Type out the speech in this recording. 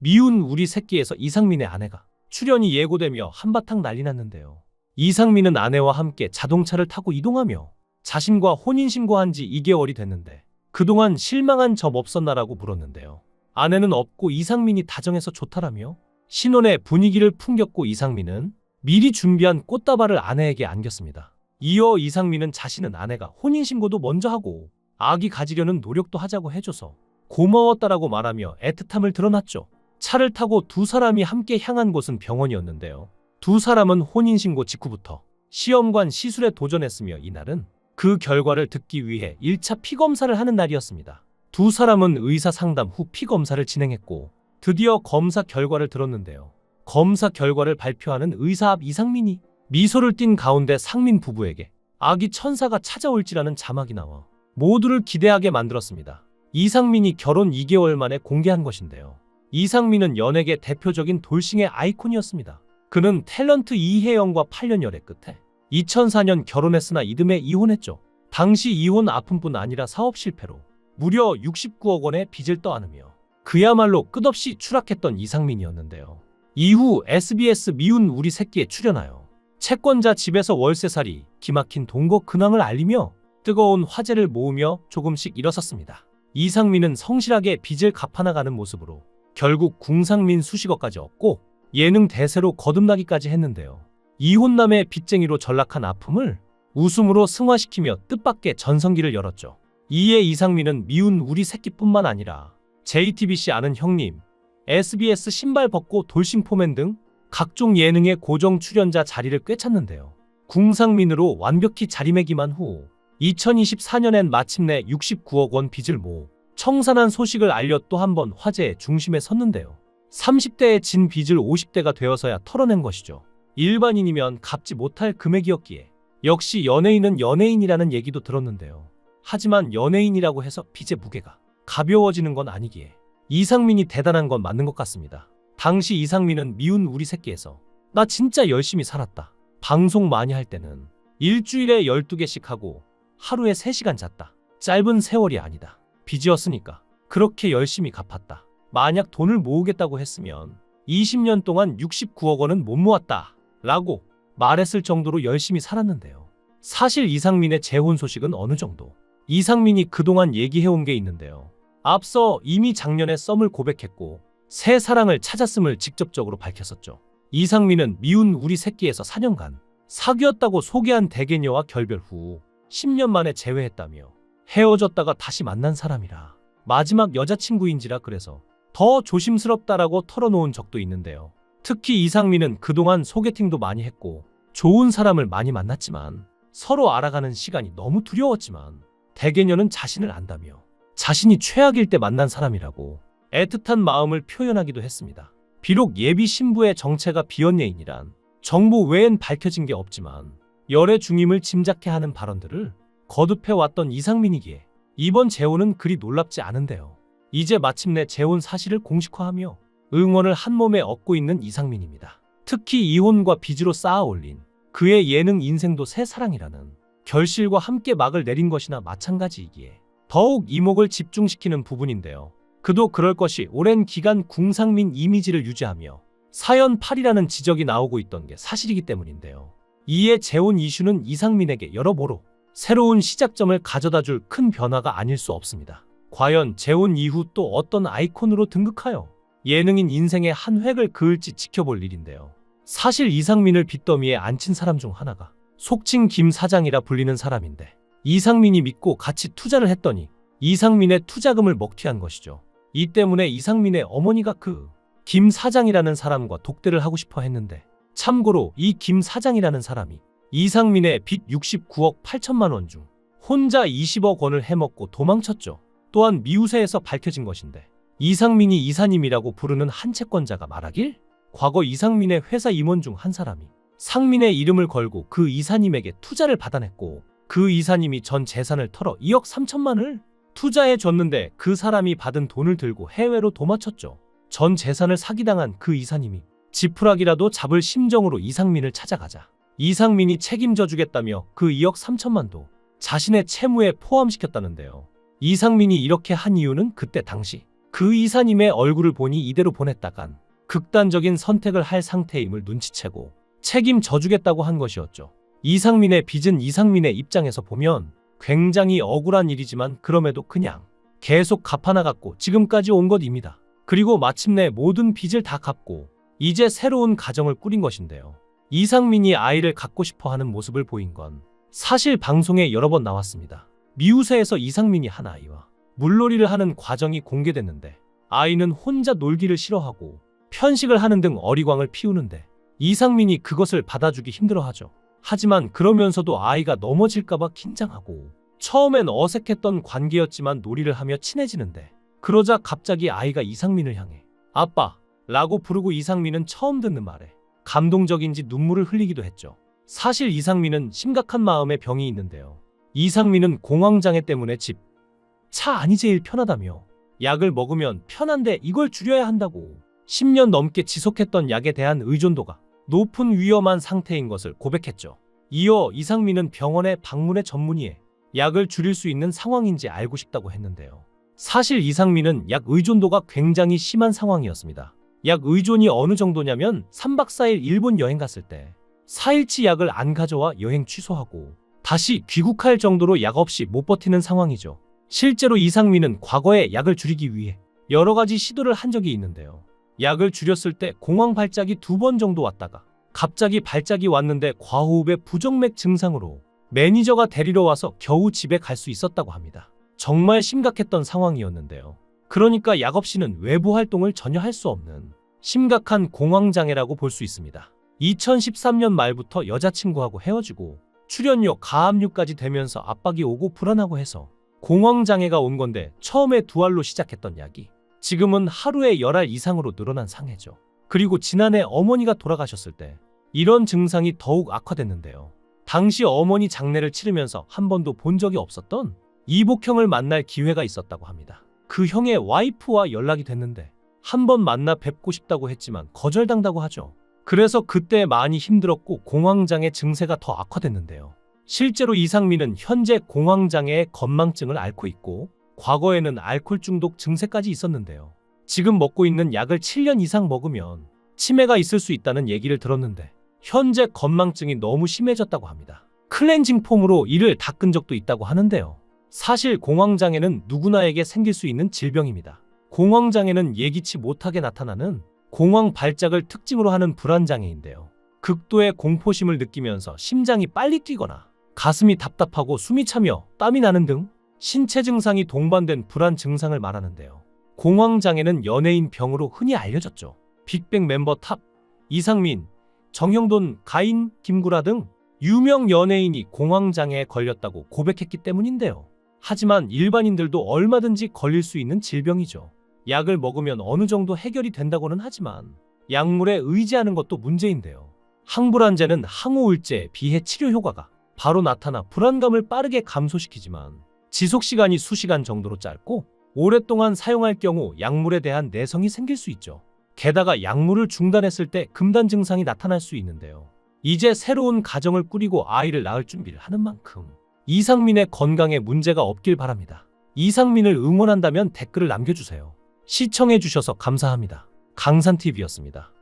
미운 우리 새끼에서 이상민의 아내가 출연이 예고되며 한바탕 난리 났는데요. 이상민은 아내와 함께 자동차를 타고 이동하며 자신과 혼인신고한 지 2개월이 됐는데 그동안 실망한 점 없었나라고 물었는데요. 아내는 없고 이상민이 다정해서 좋다라며 신혼의 분위기를 풍겼고 이상민은 미리 준비한 꽃다발을 아내에게 안겼습니다. 이어 이상민은 자신은 아내가 혼인신고도 먼저 하고 아기 가지려는 노력도 하자고 해줘서 고마웠다라고 말하며 애틋함을 드러났죠. 차를 타고 두 사람이 함께 향한 곳은 병원이었는데요. 두 사람은 혼인신고 직후부터 시험관 시술에 도전했으며 이날은 그 결과를 듣기 위해 1차 피검사를 하는 날이었습니다. 두 사람은 의사 상담 후 피검사를 진행했고 드디어 검사 결과를 들었는데요. 검사 결과를 발표하는 의사 앞 이상민이 미소를 띤 가운데 상민 부부에게 아기 천사가 찾아올지라는 자막이 나와 모두를 기대하게 만들었습니다. 이상민이 결혼 2개월 만에 공개한 것인데요. 이상민은 연예계 대표적인 돌싱의 아이콘이었습니다. 그는 탤런트 이혜영과 8년 열애 끝에 2004년 결혼했으나 이듬해 이혼했죠. 당시 이혼 아픔뿐 아니라 사업 실패로 무려 69억 원의 빚을 떠안으며 그야말로 끝없이 추락했던 이상민이었는데요. 이후 SBS 미운 우리 새끼에 출연하여 채권자 집에서 월세살이, 기막힌 동거 근황을 알리며 뜨거운 화제를 모으며 조금씩 일어섰습니다. 이상민은 성실하게 빚을 갚아나가는 모습으로 결국 궁상민 수식어까지 얻고 예능 대세로 거듭나기까지 했는데요. 이혼남의 빚쟁이로 전락한 아픔을 웃음으로 승화시키며 뜻밖의 전성기를 열었죠. 이에 이상민은 미운 우리 새끼뿐만 아니라 JTBC 아는 형님, SBS 신발 벗고 돌싱포맨 등 각종 예능의 고정 출연자 자리를 꿰찼는데요. 궁상민으로 완벽히 자리매김한 후 2024년엔 마침내 69억 원 빚을 모으 청산한 소식을 알려 또 한 번 화제의 중심에 섰는데요. 30대에 진 빚을 50대가 되어서야 털어낸 것이죠. 일반인이면 갚지 못할 금액이었기에 역시 연예인은 연예인이라는 얘기도 들었는데요. 하지만 연예인이라고 해서 빚의 무게가 가벼워지는 건 아니기에 이상민이 대단한 건 맞는 것 같습니다. 당시 이상민은 미운 우리 새끼에서 나 진짜 열심히 살았다. 방송 많이 할 때는 일주일에 12개씩 하고 하루에 3시간 잤다. 짧은 세월이 아니다. 빚이었으니까 그렇게 열심히 갚았다. 만약 돈을 모으겠다고 했으면 20년 동안 69억 원은 못 모았다 라고 말했을 정도로 열심히 살았는데요. 사실 이상민의 재혼 소식은 어느 정도 이상민이 그동안 얘기해온 게 있는데요. 앞서 이미 작년에 썸을 고백했고 새 사랑을 찾았음을 직접적으로 밝혔었죠. 이상민은 미운 우리 새끼에서 4년간 사귀었다고 소개한 대개녀와 결별 후 10년 만에 재회했다며 헤어졌다가 다시 만난 사람이라 마지막 여자친구인지라 그래서 더 조심스럽다라고 털어놓은 적도 있는데요. 특히 이상민은 그동안 소개팅도 많이 했고 좋은 사람을 많이 만났지만 서로 알아가는 시간이 너무 두려웠지만 대개녀는 자신을 안다며 자신이 최악일 때 만난 사람이라고 애틋한 마음을 표현하기도 했습니다. 비록 예비 신부의 정체가 비연예인이란 정보 외엔 밝혀진 게 없지만 열애 중임을 짐작케 하는 발언들을 거듭해왔던 이상민이기에 이번 재혼은 그리 놀랍지 않은데요. 이제 마침내 재혼 사실을 공식화하며 응원을 한몸에 얻고 있는 이상민입니다. 특히 이혼과 빚으로 쌓아올린 그의 예능 인생도 새 사랑이라는 결실과 함께 막을 내린 것이나 마찬가지이기에 더욱 이목을 집중시키는 부분인데요. 그도 그럴 것이 오랜 기간 궁상민 이미지를 유지하며 사연팔이라는 지적이 나오고 있던 게 사실이기 때문인데요. 이에 재혼 이슈는 이상민에게 여러모로 새로운 시작점을 가져다줄 큰 변화가 아닐 수 없습니다. 과연 재혼 이후 또 어떤 아이콘으로 등극하여 예능인 인생의 한 획을 그을지 지켜볼 일인데요. 사실 이상민을 빚더미에 앉힌 사람 중 하나가 속칭 김 사장이라 불리는 사람인데 이상민이 믿고 같이 투자를 했더니 이상민의 투자금을 먹튀한 것이죠. 이 때문에 이상민의 어머니가 그 김 사장이라는 사람과 독대를 하고 싶어 했는데 참고로 이 김 사장이라는 사람이 이상민의 빚 69억 8천만 원 중 혼자 20억 원을 해먹고 도망쳤죠. 또한 미우새에서 밝혀진 것인데 이상민이 이사님이라고 부르는 한 채권자가 말하길 과거 이상민의 회사 임원 중 한 사람이 상민의 이름을 걸고 그 이사님에게 투자를 받아냈고 그 이사님이 전 재산을 털어 2억 3천만을 투자해 줬는데 그 사람이 받은 돈을 들고 해외로 도망쳤죠. 전 재산을 사기당한 그 이사님이 지푸라기라도 잡을 심정으로 이상민을 찾아가자 이상민이 책임져 주겠다며 그 2억 3천만도 자신의 채무에 포함시켰다는데요. 이상민이 이렇게 한 이유는 그때 당시 그 이사님의 얼굴을 보니 이대로 보냈다간 극단적인 선택을 할 상태임을 눈치채고 책임져주겠다고 한 것이었죠. 이상민의 빚은 이상민의 입장에서 보면 굉장히 억울한 일이지만 그럼에도 그냥 계속 갚아나갔고 지금까지 온 것입니다. 그리고 마침내 모든 빚을 다 갚고 이제 새로운 가정을 꾸린 것인데요. 이상민이 아이를 갖고 싶어 하는 모습을 보인 건 사실 방송에 여러 번 나왔습니다. 미우새에서 이상민이 한 아이와 물놀이를 하는 과정이 공개됐는데 아이는 혼자 놀기를 싫어하고 편식을 하는 등 어리광을 피우는데 이상민이 그것을 받아주기 힘들어하죠. 하지만 그러면서도 아이가 넘어질까봐 긴장하고 처음엔 어색했던 관계였지만 놀이를 하며 친해지는데 그러자 갑자기 아이가 이상민을 향해 아빠 라고 부르고 이상민은 처음 듣는 말에 감동적인지 눈물을 흘리기도 했죠. 사실 이상민은 심각한 마음의 병이 있는데요. 이상민은 공황장애 때문에 집, 차 안이 제일 편하다며 약을 먹으면 편한데 이걸 줄여야 한다고 10년 넘게 지속했던 약에 대한 의존도가 높은 위험한 상태인 것을 고백했죠. 이어 이상민은 병원에 방문해 전문의에 약을 줄일 수 있는 상황인지 알고 싶다고 했는데요. 사실 이상민은 약 의존도가 굉장히 심한 상황이었습니다. 약 의존이 어느 정도냐면 3박 4일 일본 여행 갔을 때 4일치 약을 안 가져와 여행 취소하고 다시 귀국할 정도로 약 없이 못 버티는 상황이죠. 실제로 이상민은 과거에 약을 줄이기 위해 여러 가지 시도를 한 적이 있는데요. 약을 줄였을 때 공황 발작이 2번 정도 왔다가 갑자기 발작이 왔는데 과호흡의 부정맥 증상으로 매니저가 데리러 와서 겨우 집에 갈 수 있었다고 합니다. 정말 심각했던 상황이었는데요. 그러니까 약 없이는 외부 활동을 전혀 할 수 없는 심각한 공황장애라고 볼 수 있습니다. 2013년 말부터 여자친구하고 헤어지고 출연료, 가압류까지 되면서 압박이 오고 불안하고 해서 공황장애가 온 건데 처음에 2알로 시작했던 약이 지금은 하루에 10알 이상으로 늘어난 상태죠. 그리고 지난해 어머니가 돌아가셨을 때 이런 증상이 더욱 악화됐는데요. 당시 어머니 장례를 치르면서 한 번도 본 적이 없었던 이복형을 만날 기회가 있었다고 합니다. 그 형의 와이프와 연락이 됐는데 한 번 만나 뵙고 싶다고 했지만 거절당다고 하죠. 그래서 그때 많이 힘들었고 공황장애 증세가 더 악화됐는데요. 실제로 이상민은 현재 공황장애의 건망증을 앓고 있고 과거에는 알코올 중독 증세까지 있었는데요. 지금 먹고 있는 약을 7년 이상 먹으면 치매가 있을 수 있다는 얘기를 들었는데 현재 건망증이 너무 심해졌다고 합니다. 클렌징 폼으로 이를 닦은 적도 있다고 하는데요. 사실 공황장애는 누구나에게 생길 수 있는 질병입니다. 공황장애는 예기치 못하게 나타나는 공황 발작을 특징으로 하는 불안장애인데요. 극도의 공포심을 느끼면서 심장이 빨리 뛰거나 가슴이 답답하고 숨이 차며 땀이 나는 등 신체 증상이 동반된 불안 증상을 말하는데요. 공황장애는 연예인 병으로 흔히 알려졌죠. 빅뱅 멤버 탑, 이상민, 정형돈, 가인, 김구라 등 유명 연예인이 공황장애에 걸렸다고 고백했기 때문인데요. 하지만 일반인들도 얼마든지 걸릴 수 있는 질병이죠. 약을 먹으면 어느 정도 해결이 된다고는 하지만 약물에 의지하는 것도 문제인데요. 항불안제는 항우울제에 비해 치료 효과가 바로 나타나 불안감을 빠르게 감소시키지만 지속시간이 수시간 정도로 짧고 오랫동안 사용할 경우 약물에 대한 내성이 생길 수 있죠. 게다가 약물을 중단했을 때 금단 증상이 나타날 수 있는데요. 이제 새로운 가정을 꾸리고 아이를 낳을 준비를 하는 만큼 이상민의 건강에 문제가 없길 바랍니다. 이상민을 응원한다면 댓글을 남겨주세요. 시청해주셔서 감사합니다. 강산TV였습니다.